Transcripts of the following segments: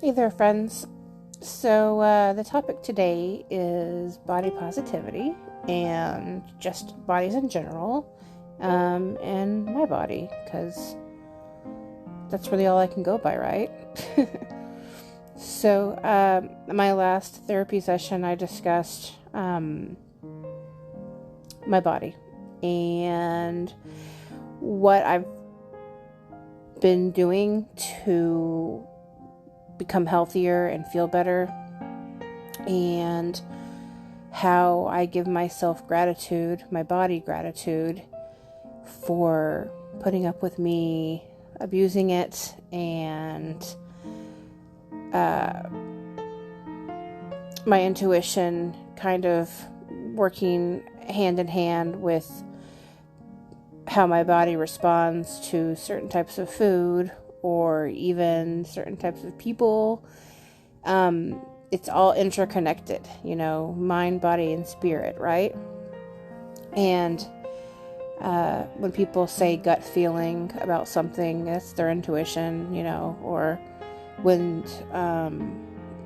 Hey there, friends. So, the topic today is body positivity and just bodies in general, and my body, because that's really all I can go by, right? So, my last therapy session, I discussed my body and what I've been doing to become healthier and feel better, and how I give myself gratitude, my body gratitude, for putting up with me abusing it, and my intuition kind of working hand in hand with how my body responds to certain types of food or even certain types of people. It's all interconnected, mind, body, and spirit, right? And when people say gut feeling about something, that's their intuition, or when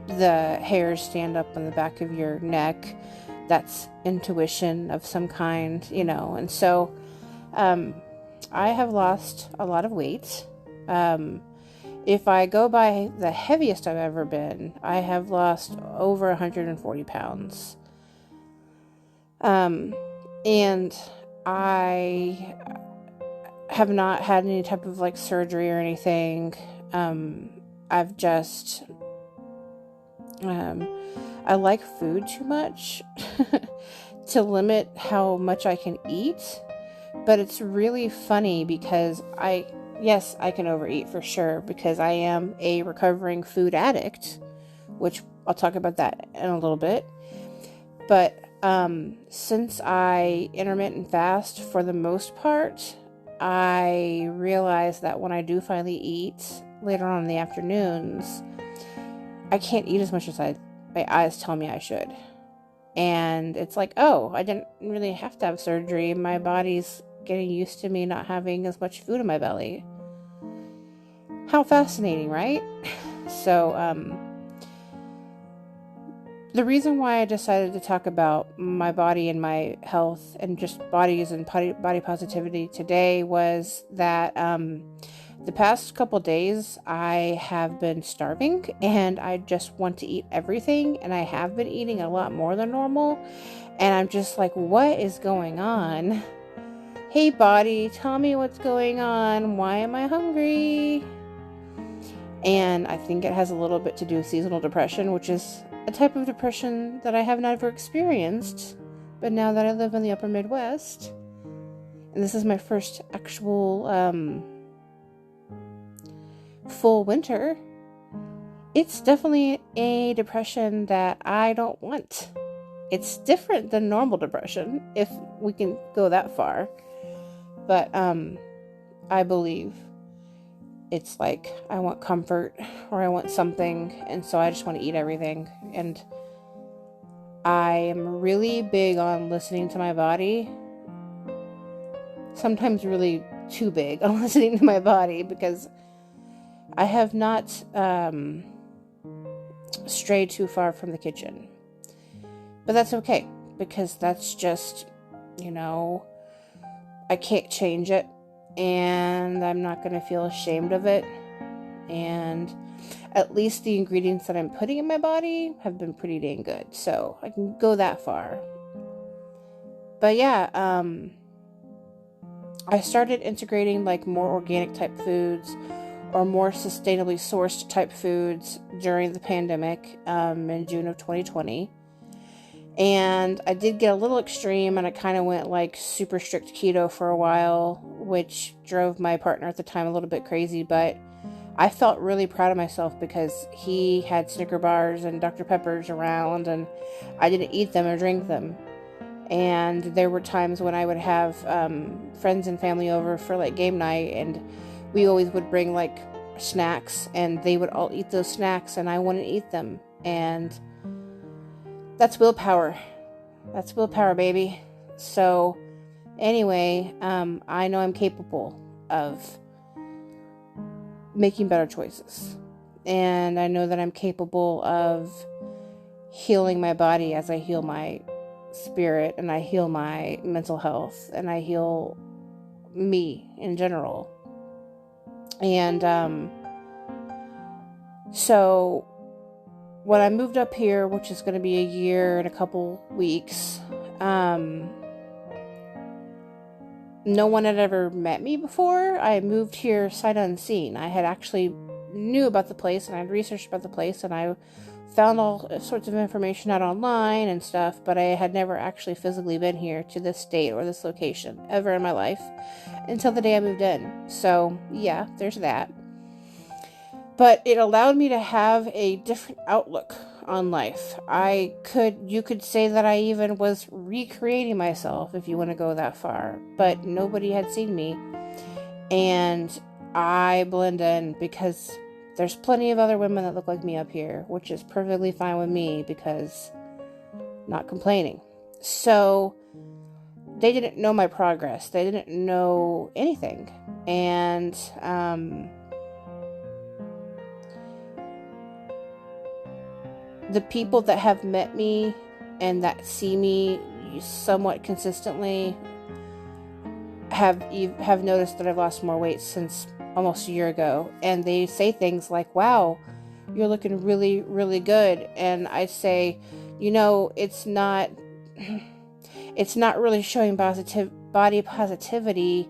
the hairs stand up on the back of your neck, that's intuition of some kind, and so I have lost a lot of weight. If I go by the heaviest I've ever been, I have lost over 140 pounds. And I have not had any type of surgery or anything. I've just, I like food too much to limit how much I can eat. But it's really funny because yes, I can overeat for sure because I am a recovering food addict, which I'll talk about that in a little bit. But since I intermittent fast for the most part, I realize that when I do finally eat later on in the afternoons, I can't eat as much as my eyes tell me I should. And it's like, oh, I didn't really have to have surgery. My body's getting used to me not having as much food in my belly. How fascinating, right? So, the reason why I decided to talk about my body and my health and just bodies and body positivity today was that the past couple days I have been starving and I just want to eat everything, and I have been eating a lot more than normal, and I'm just like, what is going on? Hey body, tell me what's going on. Why am I hungry? And I think it has a little bit to do with seasonal depression, which is a type of depression that I have never experienced. But now that I live in the upper Midwest, and this is my first actual full winter, it's definitely a depression that I don't want. It's different than normal depression, if we can go that far. But I believe it's like I want comfort or I want something, and so I just want to eat everything. And I am really big on listening to my body. Sometimes really too big on listening to my body, because I have not strayed too far from the kitchen. But that's okay, because that's just, I can't change it, and I'm not going to feel ashamed of it. And at least the ingredients that I'm putting in my body have been pretty dang good, so I can go that far. But yeah, I started integrating more organic type foods or more sustainably sourced type foods during the pandemic in June of 2020. And I did get a little extreme, and I kind of went super strict keto for a while, which drove my partner at the time a little bit crazy, but I felt really proud of myself because he had Snicker bars and Dr. Peppers around, and I didn't eat them or drink them. And there were times when I would have friends and family over for game night, and we always would bring snacks, and they would all eat those snacks and I wouldn't eat them. And that's willpower. That's willpower, baby. So anyway, I know I'm capable of making better choices. And I know that I'm capable of healing my body as I heal my spirit, and I heal my mental health, and I heal me in general. And so when I moved up here, which is going to be a year and a couple weeks, no one had ever met me before. I moved here sight unseen. I had actually knew about the place, and I had researched about the place, and I found all sorts of information out online and stuff, but I had never actually physically been here to this state or this location ever in my life until the day I moved in. So yeah, there's that. But it allowed me to have a different outlook on life. You could say that I even was recreating myself, if you want to go that far, but nobody had seen me, and I blend in because there's plenty of other women that look like me up here, which is perfectly fine with me because not complaining. So they didn't know my progress. They didn't know anything. And the people that have met me and that see me somewhat consistently have noticed that I've lost more weight since almost a year ago, and they say things like, wow, you're looking really, really good. And I say, it's not really showing body positivity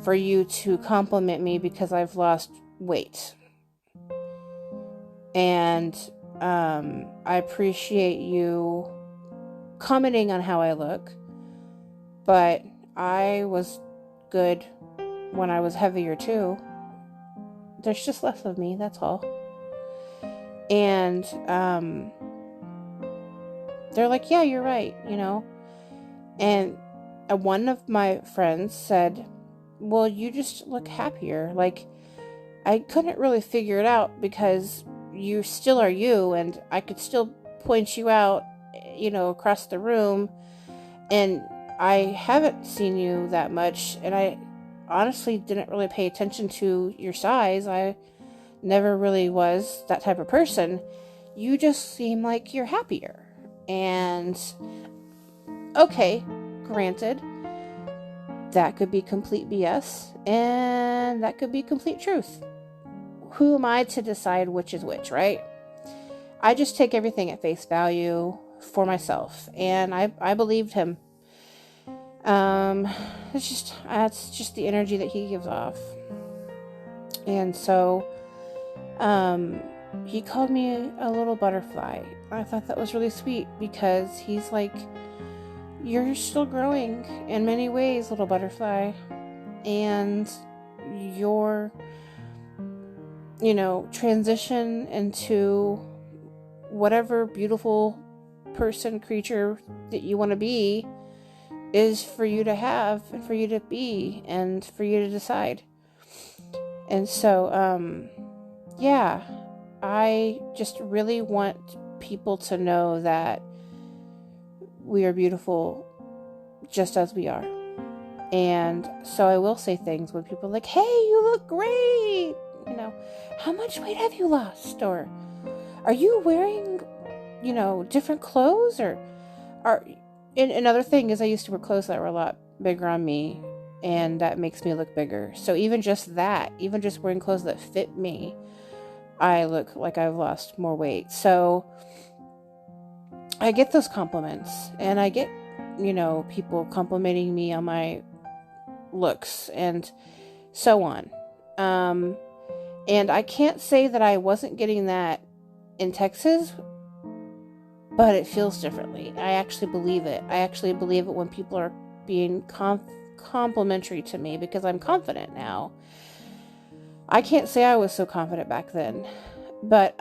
for you to compliment me because I've lost weight. And I appreciate you commenting on how I look, but I was good when I was heavier too. There's just less of me, that's all. And they're like, yeah, you're right, And one of my friends said, well, you just look happier. Like, I couldn't really figure it out because you still are you, and I could still point you out, across the room, and I haven't seen you that much, and I honestly didn't really pay attention to your size. I never really was that type of person. You just seem like you're happier. And okay, granted, that could be complete BS, and that could be complete truth. Who am I to decide which is which, right? I just take everything at face value for myself, and I believed him. It's just the energy that he gives off. And so, he called me a little butterfly. I thought that was really sweet because he's like, you're still growing in many ways, little butterfly, and your, transition into whatever beautiful person, creature that you want to be is for you to have, and for you to be, and for you to decide. And so, yeah, I just really want people to know that we are beautiful just as we are. And so I will say things when people are like, hey, you look great. How much weight have you lost? Or are you wearing, different clothes? Or another thing is I used to wear clothes that were a lot bigger on me, and that makes me look bigger. So even just wearing clothes that fit me, I look like I've lost more weight. So I get those compliments, and I get, people complimenting me on my looks and so on. And I can't say that I wasn't getting that in Texas, but it feels differently. I actually believe it. I actually believe it when people are being complimentary to me, because I'm confident now. I can't say I was so confident back then, but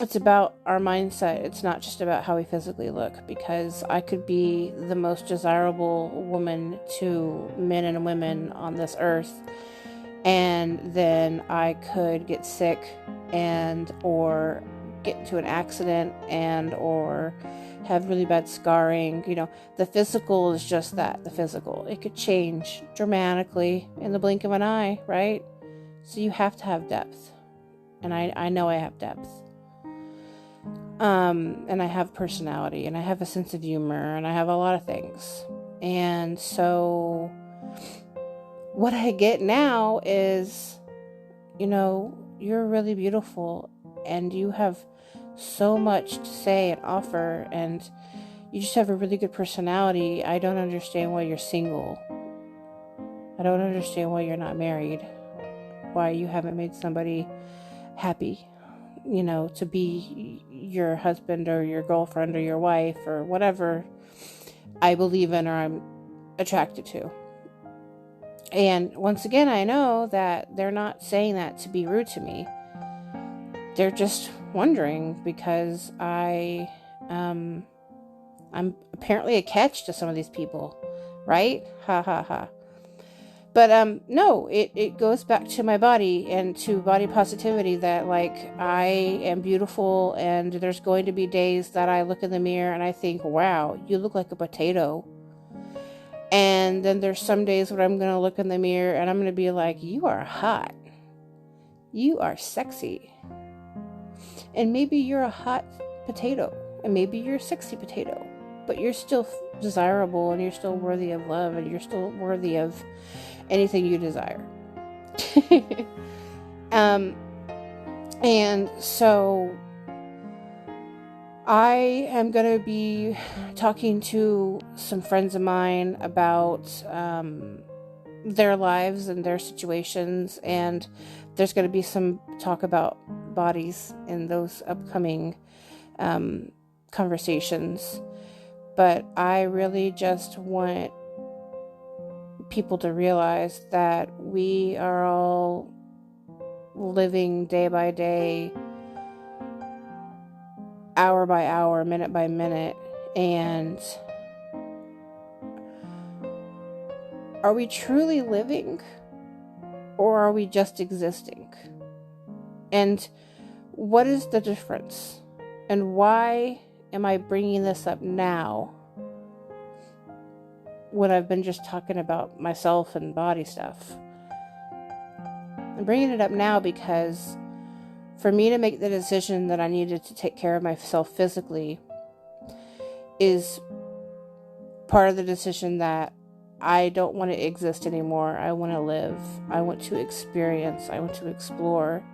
it's about our mindset. It's not just about how we physically look, because I could be the most desirable woman to men and women on this earth, and then I could get sick or get into an accident or have really bad scarring. The physical is just that, the physical. It could change dramatically in the blink of an eye, right? So you have to have depth. And I know I have depth. And I have personality, and I have a sense of humor, and I have a lot of things. And so what I get now is, you're really beautiful, and you have so much to say and offer, and you just have a really good personality. I don't understand why you're single. I don't understand why you're not married. Why you haven't made somebody happy, to be your husband or your girlfriend or your wife or whatever I believe in or I'm attracted to. And once again, I know that they're not saying that to be rude to me. They're just wondering because I'm apparently a catch to some of these people, right? Ha ha ha. But no, it goes back to my body and to body positivity that, like, I am beautiful, and there's going to be days that I look in the mirror and I think, wow, you look like a potato. And then there's some days when I'm going to look in the mirror and I'm going to be like, you are hot. You are sexy. And maybe you're a hot potato, and maybe you're a sexy potato, but you're still desirable, and you're still worthy of love, and you're still worthy of anything you desire. And so I am going to be talking to some friends of mine about their lives and their situations, and there's going to be some talk about bodies in those upcoming conversations. But I really just want people to realize that we are all living day by day, hour by hour, minute by minute, and are we truly living, or are we just existing? And what is the difference? And why am I bringing this up now when I've been just talking about myself and body stuff? I'm bringing it up now because for me to make the decision that I needed to take care of myself physically is part of the decision that I don't want to exist anymore. I want to live. I want to experience. I want to explore.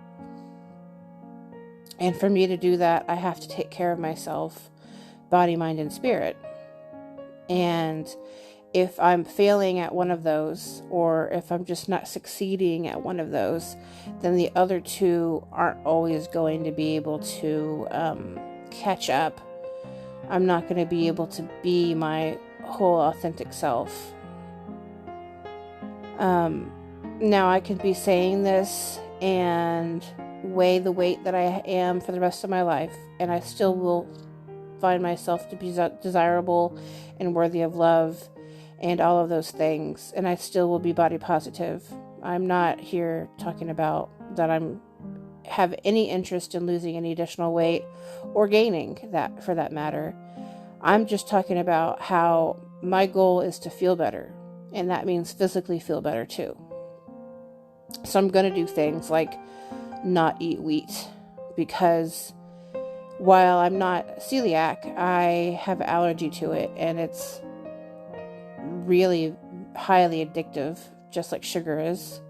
And for me to do that, I have to take care of myself, body, mind, and spirit. And if I'm failing at one of those, or if I'm just not succeeding at one of those, then the other two aren't always going to be able to catch up. I'm not going to be able to be my whole authentic self. Now I could be saying this and weigh the weight that I am for the rest of my life, and I still will find myself to be desirable and worthy of love and all of those things, and I still will be body positive. I'm not here talking about that I'm have any interest in losing any additional weight or gaining that, for that matter. I'm just talking about how my goal is to feel better, and that means physically feel better too. So I'm going to do things like not eat wheat, because while I'm not celiac, I have allergy to it, and it's really highly addictive, just like sugar is.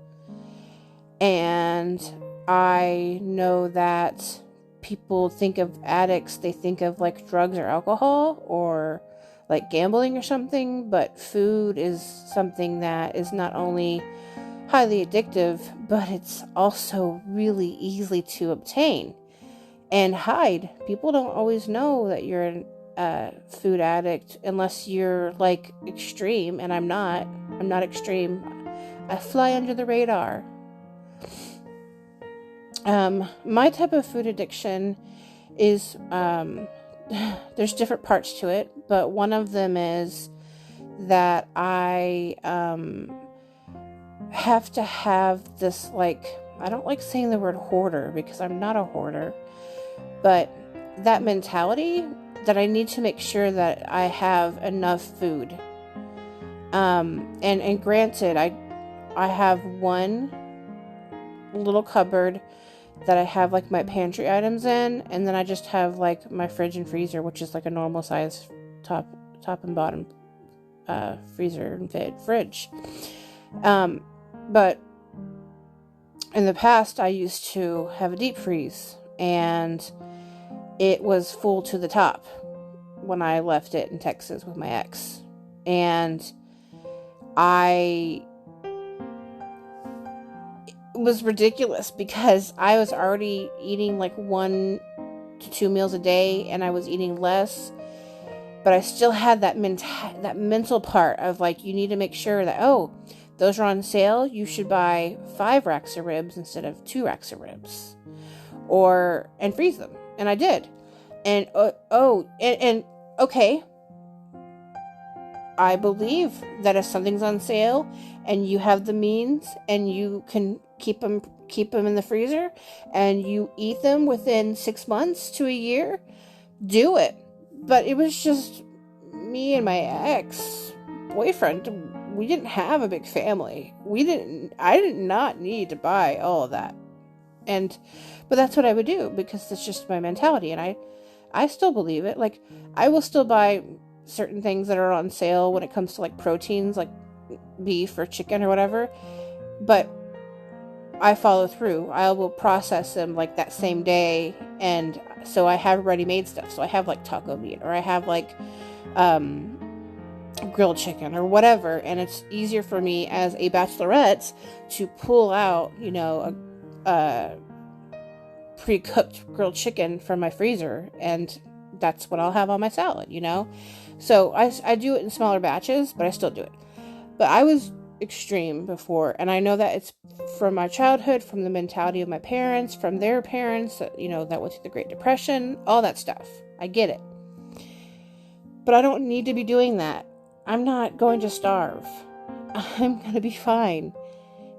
And I know that people think of addicts, they think of like drugs or alcohol or like gambling or something, but food is something that is not only highly addictive, but it's also really easy to obtain and hide. People don't always know that you're a food addict unless you're like extreme, and I'm not extreme. I fly under the radar. My type of food addiction is there's different parts to it, but one of them is that I have to have this, like, I don't like saying the word hoarder because I'm not a hoarder, but that mentality that I need to make sure that I have enough food. And granted, I have one little cupboard that I have like my pantry items in, and then I just have like my fridge and freezer, which is like a normal size top and bottom freezer and fridge. But in the past, I used to have a deep freeze, and it was full to the top when I left it in Texas with my ex. And it was ridiculous because I was already eating like 1 to 2 meals a day, and I was eating less. But I still had that mental part of like, you need to make sure that, oh, those are on sale. You should buy 5 racks of ribs instead of 2 racks of ribs, and freeze them. And I did. And okay, I believe that if something's on sale and you have the means and you can keep them in the freezer and you eat them within 6 months to a year, do it. But it was just me and my ex-boyfriend. We didn't have a big family. I did not need to buy all of that. But that's what I would do because it's just my mentality. And I still believe it. Like, I will still buy certain things that are on sale when it comes to like proteins, like beef or chicken or whatever. But I follow through. I will process them like that same day. And so I have ready-made stuff. So I have like taco meat, or I have like grilled chicken or whatever. And it's easier for me as a bachelorette to pull out, a pre-cooked grilled chicken from my freezer, and that's what I'll have on my salad, So I do it in smaller batches, but I still do it. But I was extreme before, and I know that it's from my childhood, from the mentality of my parents, from their parents, that went through the Great Depression, all that stuff. I get it. But I don't need to be doing that. I'm not going to starve. I'm going to be fine.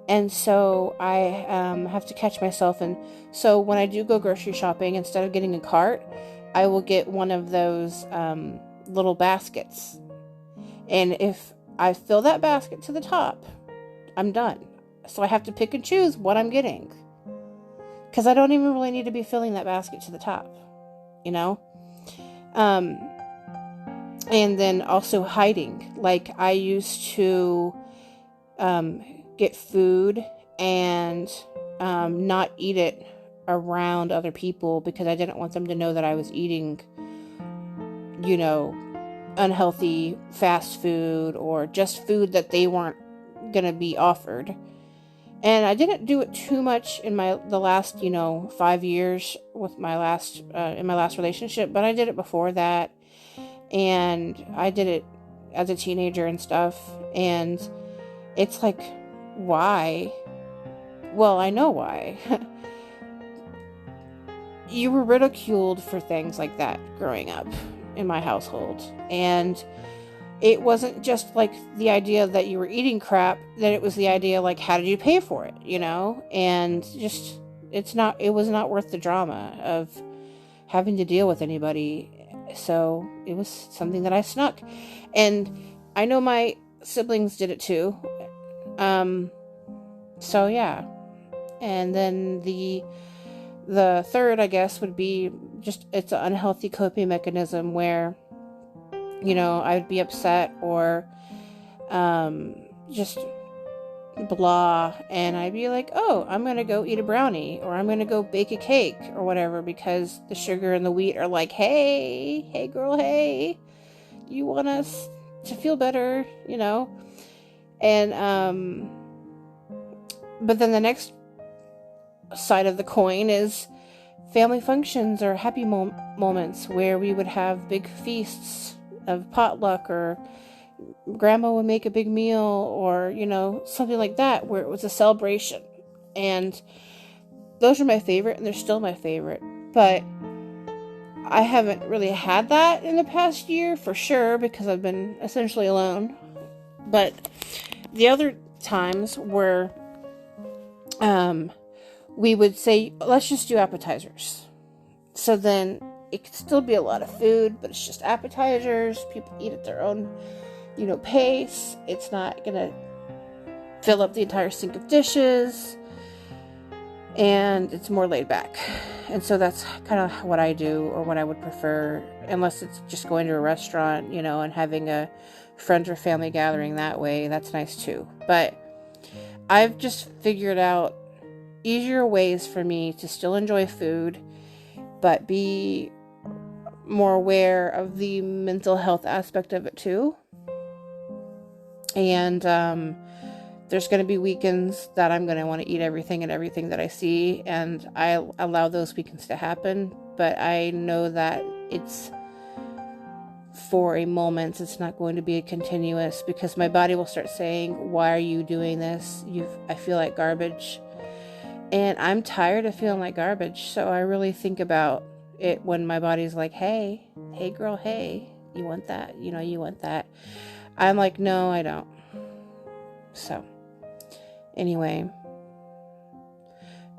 And so I have to catch myself. And so when I do go grocery shopping, instead of getting a cart, I will get one of those little baskets. And if I fill that basket to the top, I'm done. So I have to pick and choose what I'm getting. Because I don't even really need to be filling that basket to the top. And then also hiding. Like, I used to get food and not eat it around other people because I didn't want them to know that I was eating, unhealthy fast food or just food that they weren't going to be offered. And I didn't do it too much in the last, 5 years with in my last relationship, but I did it before that. And I did it as a teenager and stuff. And it's like, why? Well, I know why. You were ridiculed for things like that growing up in my household. And it wasn't just like the idea that you were eating crap, that it was the idea like, how did you pay for it? And just, it was not worth the drama of having to deal with anybody. So it was something that I snuck. And I know my siblings did it too. So yeah. And then the third, I guess, would be just, it's an unhealthy coping mechanism where, I would be upset or just blah, and I'd be like, oh, I'm gonna go eat a brownie, or I'm gonna go bake a cake or whatever, because the sugar and the wheat are like, hey girl, hey, you want us to feel better, and but then the next side of the coin is family functions or happy moments where we would have big feasts of potluck, or grandma would make a big meal, or something like that, where it was a celebration. And those are my favorite, and they're still my favorite. But I haven't really had that in the past year for sure, because I've been essentially alone. But the other times where we would say, let's just do appetizers. So then it could still be a lot of food, but it's just appetizers. People eat at their own pace. It's not gonna fill up the entire sink of dishes. and it's more laid back. And so that's kind of what I do, or what I would prefer, unless it's just going to a restaurant, and having a friend or family gathering that way. That's nice too. But I've just figured out easier ways for me to still enjoy food, but be more aware of the mental health aspect of it too. And there's going to be weekends that I'm going to want to eat everything that I see, and I allow those weekends to happen. But I know that it's for a moment. It's not going to be a continuous, because my body will start saying, "Why are you doing this? I feel like garbage." And I'm tired of feeling like garbage. So I really think about it when my body's like, hey girl, hey, you want that? You want that? I'm like, no, I don't. So anyway,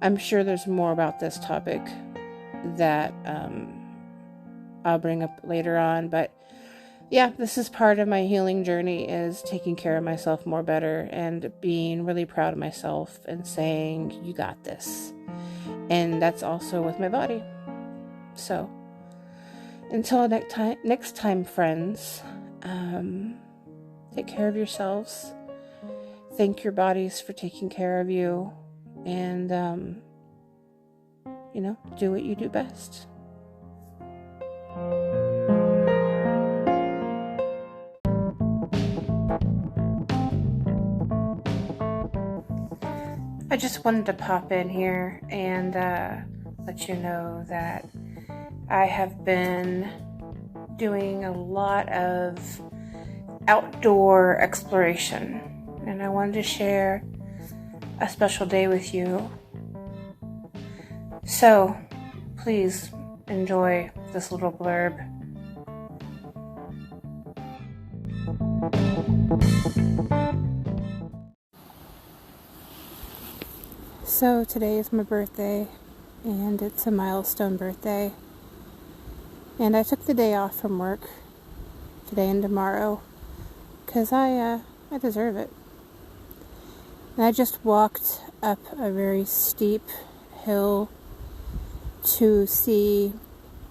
I'm sure there's more about this topic that I'll bring up later on. But yeah, this is part of my healing journey, is taking care of myself more better and being really proud of myself and saying, you got this. And that's also with my body. So until next time, friends, take care of yourselves. Thank your bodies for taking care of you, and do what you do best. I just wanted to pop in here and let you know that I have been doing a lot of outdoor exploration, and I wanted to share a special day with you. So please enjoy this little blurb. So today is my birthday, and it's a milestone birthday. And I took the day off from work today and tomorrow because I deserve it. And I just walked up a very steep hill to see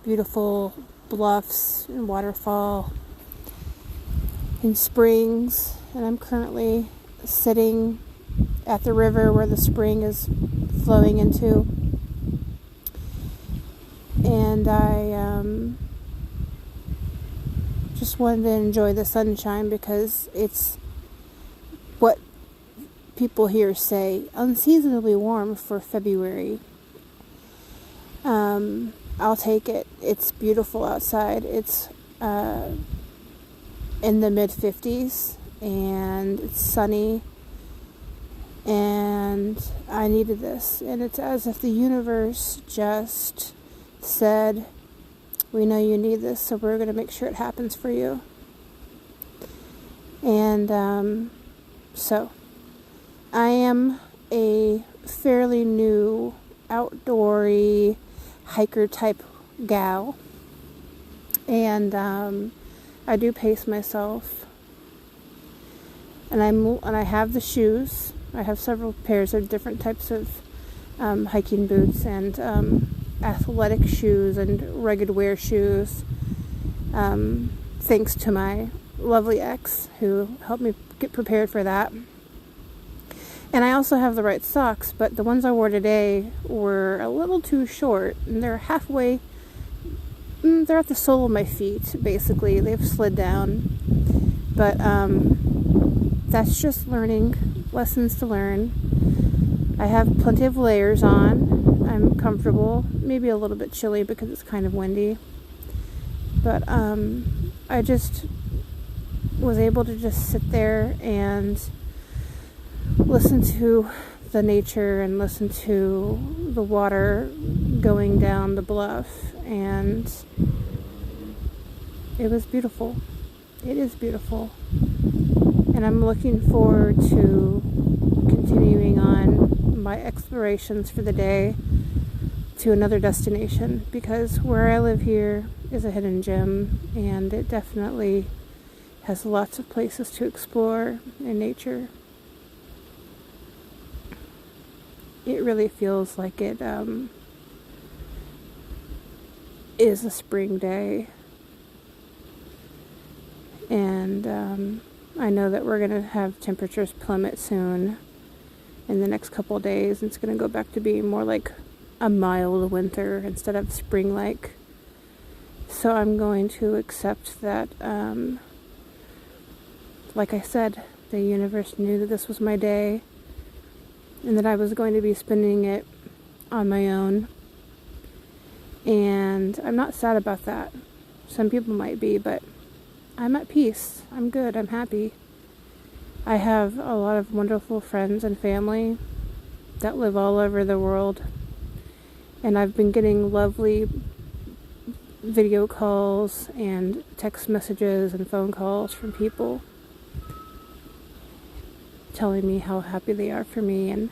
beautiful bluffs and waterfall and springs. And I'm currently sitting at the river where the spring is flowing into. And I just wanted to enjoy the sunshine, because it's what people here say unseasonably warm for February. I'll take it. It's beautiful outside. It's in the mid-50s, and it's sunny, and I needed this. And it's as if the universe just said, we know you need this, so we're going to make sure it happens for you. And so I am a fairly new outdoory hiker type gal, and I do pace myself, and I have the shoes. I have several pairs of different types of hiking boots and athletic shoes and rugged wear shoes, thanks to my lovely ex who helped me get prepared for that. And I also have the right socks, but the ones I wore today were a little too short, and they're halfway, they're at the sole of my feet, basically. They've slid down, but that's just learning, lessons to learn. I have plenty of layers on. I'm comfortable, maybe a little bit chilly because it's kind of windy, but I just was able to just sit there and listen to the nature and listen to the water going down the bluff, and it was beautiful. It is beautiful, and I'm looking forward to continuing on my explorations for the day to another destination, because where I live here is a hidden gem, and it definitely has lots of places to explore in nature. it really feels like it is a spring day. And I know that we're going to have temperatures plummet soon in the next couple of days. It's going to go back to being more like a mild winter instead of spring-like. So I'm going to accept that, like I said, the universe knew that this was my day and that I was going to be spending it on my own. And I'm not sad about that. Some people might be, but I'm at peace. I'm good. I'm happy. I have a lot of wonderful friends and family that live all over the world. And I've been getting lovely video calls and text messages and phone calls from people telling me how happy they are for me and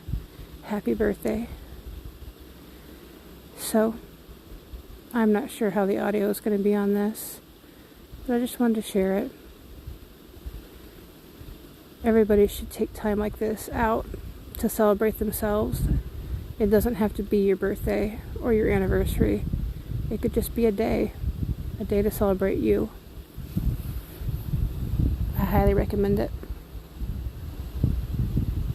happy birthday. So, I'm not sure how the audio is going to be on this, but I just wanted to share it. Everybody should take time like this out to celebrate themselves. It doesn't have to be your birthday or your anniversary. It could just be a day to celebrate you. I highly recommend it.